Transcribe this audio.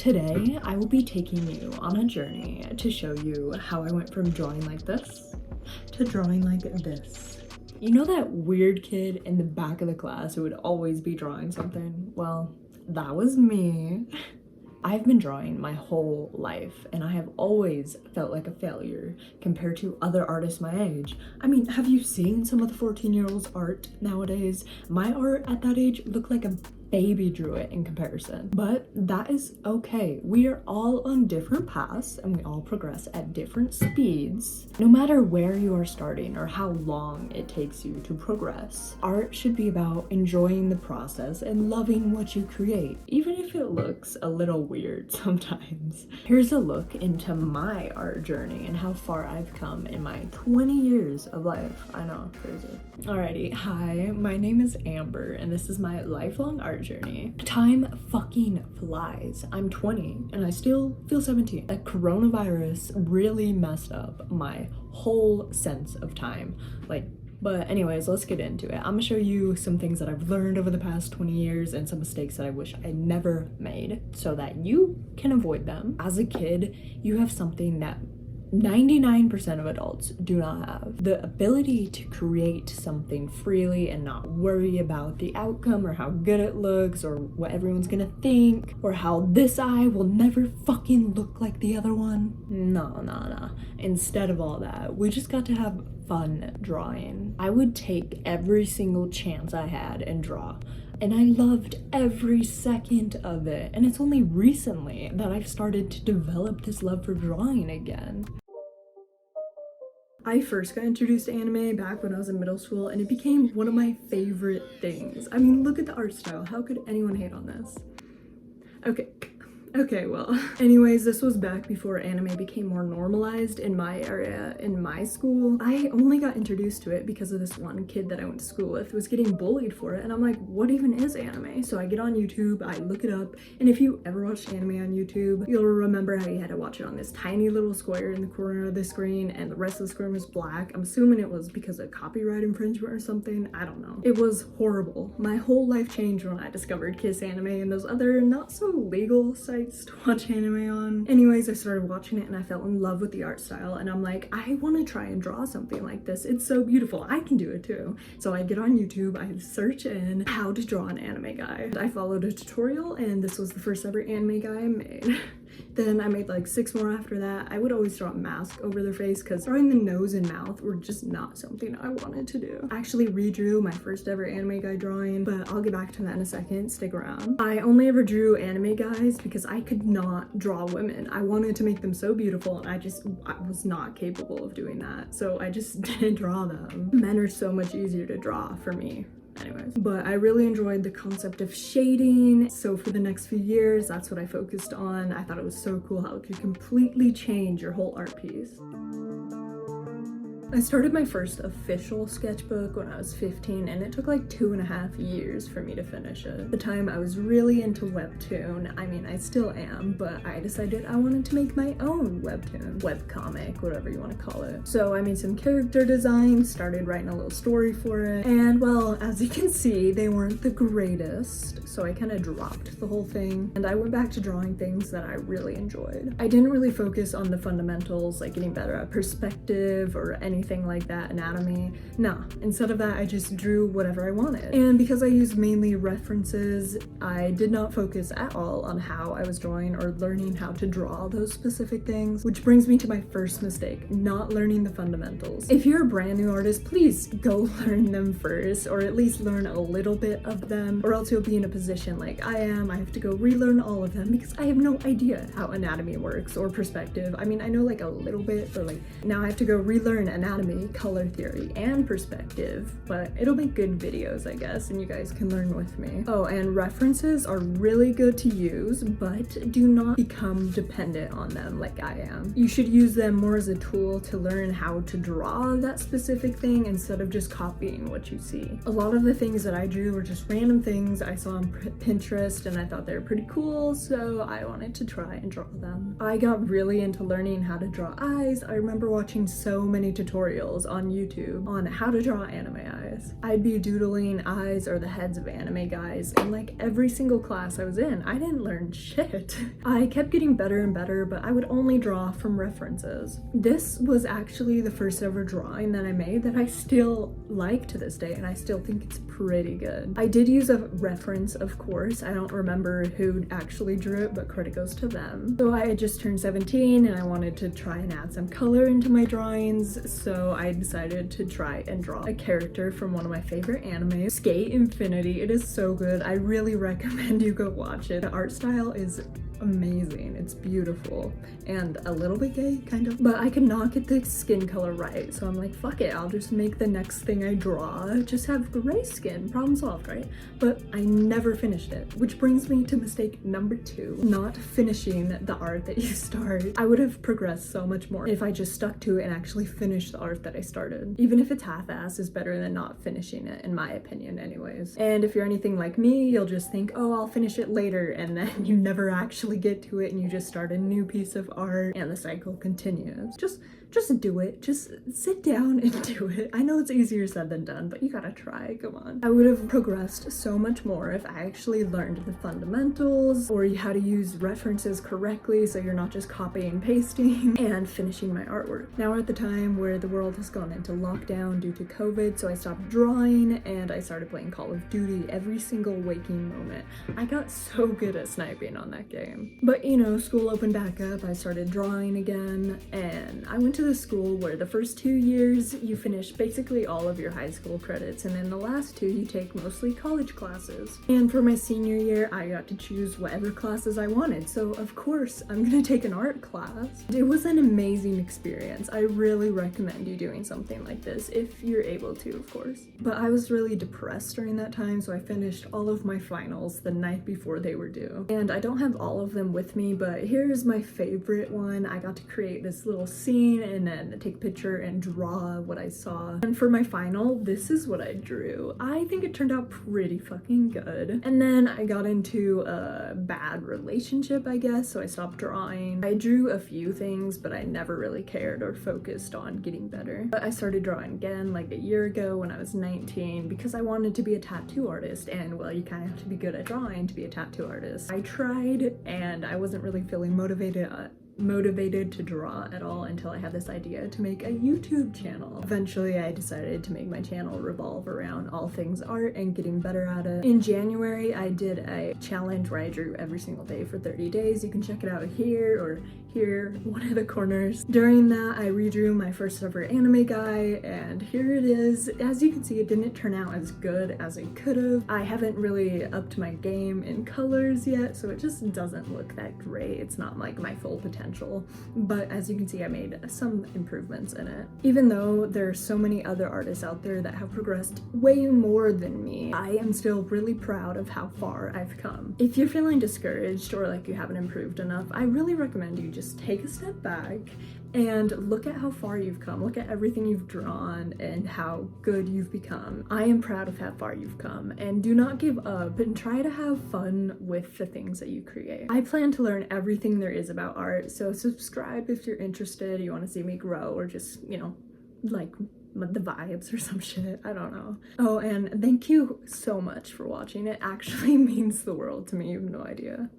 Today, I will be taking you on a journey to show you how I went from drawing like this to drawing like this. You know that weird kid in the back of the class who would always be drawing something? Well, that was me. I've been drawing my whole life and I have always felt like a failure compared to other artists my age. I mean, have you seen some of the 14-year-olds' art nowadays? My art at that age looked like a baby drew it in comparison. But that is okay. We are all on different paths and we all progress at different speeds. No matter where you are starting or how long it takes you to progress, art should be about enjoying the process and loving what you create, even if it looks a little weird sometimes. Here's a look into my art journey and how far I've come in my 20 years of life. I know, crazy. Alrighty, hi, my name is Amber and this is my lifelong art journey. Time fucking flies. I'm 20 and I still feel 17. The coronavirus really messed up my whole sense of time. But anyways, let's get into it. I'm gonna show you some things that I've learned over the past 20 years and some mistakes that I wish I never made so that you can avoid them. As a kid, you have something that 99% of adults do not have: the ability to create something freely and not worry about the outcome or how good it looks or what everyone's gonna think or how this eye will never fucking look like the other one. No. Instead of all that, we just got to have fun drawing. I would take every single chance I had and draw. And I loved every second of it. And it's only recently that I've started to develop this love for drawing again. I first got introduced to anime back when I was in middle school and it became one of my favorite things. I mean, look at the art style. How could anyone hate on this? Okay, well, anyways, this was back before anime became more normalized in my area, in my school. I only got introduced to it because of this one kid that I went to school with who was getting bullied for it, and I'm like, what even is anime? So I get on YouTube, I look it up, and if you ever watched anime on YouTube, you'll remember how you had to watch it on this tiny little square in the corner of the screen, and the rest of the screen was black. I'm assuming it was because of copyright infringement or something, I don't know. It was horrible. My whole life changed when I discovered Kiss Anime and those other not so legal sites to watch anime on. Anyways, I started watching it and I fell in love with the art style and I'm like, I want to try and draw something like this. It's so beautiful. I can do it too. So I get on YouTube, I search in how to draw an anime guy. I followed a tutorial and this was the first ever anime guy I made. Then I made like 6 more after that. I would always draw a mask over their face because drawing the nose and mouth were just not something I wanted to do. I actually redrew my first ever anime guy drawing, but I'll get back to that in a second. Stick around. I only ever drew anime guys because I could not draw women. I wanted to make them so beautiful and I was not capable of doing that. So I just didn't draw them. Men are so much easier to draw for me. Anyways, but I really enjoyed the concept of shading. So for the next few years, that's what I focused on. I thought it was so cool how it could completely change your whole art piece. I started my first official sketchbook when I was 15 and it took like 2.5 years for me to finish it. At the time I was really into webtoon. I mean, I still am, but I decided I wanted to make my own webtoon, webcomic, whatever you want to call it. So I made some character designs, started writing a little story for it, and well, as you can see, they weren't the greatest, so I kind of dropped the whole thing and I went back to drawing things that I really enjoyed. I didn't really focus on the fundamentals, like getting better at perspective or anything like that, anatomy. Nah, instead of that, I just drew whatever I wanted. And because I used mainly references, I did not focus at all on how I was drawing or learning how to draw those specific things, which brings me to my first mistake, not learning the fundamentals. If you're a brand new artist, please go learn them first, or at least learn a little bit of them, or else you'll be in a position like I am. I have to go relearn all of them because I have no idea how anatomy works or perspective. I mean, I know like a little bit, but like now I have to go relearn anatomy, color theory, and perspective, but it'll make good videos, I guess, and you guys can learn with me. Oh, and references are really good to use, but do not become dependent on them like I am. You should use them more as a tool to learn how to draw that specific thing instead of just copying what you see. A lot of the things that I drew were just random things I saw on Pinterest and I thought they were pretty cool, so I wanted to try and draw them. I got really into learning how to draw eyes. I remember watching so many tutorials tutorials on YouTube on how to draw anime eyes. I'd be doodling eyes or the heads of anime guys in like every single class I was in. I didn't learn shit. I kept getting better and better, but I would only draw from references. This was actually the first ever drawing that I made that I still like to this day, and I still think it's pretty good. I did use a reference, of course. I don't remember who actually drew it, but credit goes to them. So I had just turned 17 and I wanted to try and add some color into my drawings, so I decided to try and draw a character from one of my favorite animes, Skate Infinity. It is so good. I really recommend you go watch it. The art style is amazing. It's beautiful and a little bit gay, kind of, but I could not get the skin color right, so I'm like, fuck it, I'll just make the next thing I draw just have gray skin. Problem solved, right? But I never finished it, which brings me to mistake number 2, not finishing the art that you start. I would have progressed so much more if I just stuck to it and actually finished the art that I started. Even if it's half-assed, is better than not finishing it, in my opinion anyways. And if you're anything like me, you'll just think, oh, I'll finish it later, and then you never actually get to it and you just start a new piece of art and the cycle continues. Just do it. Just sit down and do it. I know it's easier said than done, but you gotta try, come on. I would have progressed so much more if I actually learned the fundamentals or how to use references correctly so you're not just copying and pasting and finishing my artwork. Now we're at the time where the world has gone into lockdown due to COVID, so I stopped drawing and I started playing Call of Duty every single waking moment. I got so good at sniping on that game. But you know, school opened back up, I started drawing again, and I went to the school where the first 2 years you finish basically all of your high school credits, and then the last 2 you take mostly college classes. And for my senior year I got to choose whatever classes I wanted, so of course I'm gonna take an art class. It was an amazing experience. I really recommend you doing something like this if you're able to, of course. But I was really depressed during that time, so I finished all of my finals the night before they were due. And I don't have all of them with me, but here's my favorite one. I got to create this little scene and then take a picture and draw what I saw. And for my final, this is what I drew. I think it turned out pretty fucking good. And then I got into a bad relationship, I guess, so I stopped drawing. I drew a few things, but I never really cared or focused on getting better. But I started drawing again like a year ago when I was 19 because I wanted to be a tattoo artist, and well, you kind of have to be good at drawing to be a tattoo artist. I tried and I wasn't really feeling motivated to draw at all until I had this idea to make a YouTube channel. Eventually I decided to make my channel revolve around all things art and getting better at it. In January I did a challenge where I drew every single day for 30 days. You can check it out here or here, one of the corners. During that I redrew my first ever anime guy, and here it is. As you can see, it didn't turn out as good as it could have. I haven't really upped my game in colors yet, so it just doesn't look that great. It's not like my full potential, but as you can see I made some improvements in it. Even though there are so many other artists out there that have progressed way more than me, I am still really proud of how far I've come. If you're feeling discouraged or like you haven't improved enough, I really recommend you just take a step back and look at how far you've come. Look at everything you've drawn and how good you've become. I am proud of how far you've come, and do not give up and try to have fun with the things that you create. I plan to learn everything there is about art, so subscribe if you're interested, you want to see me grow, or just, you know, like the vibes or some shit. I don't know. Oh, and thank you so much for watching. It actually means the world to me. You have no idea.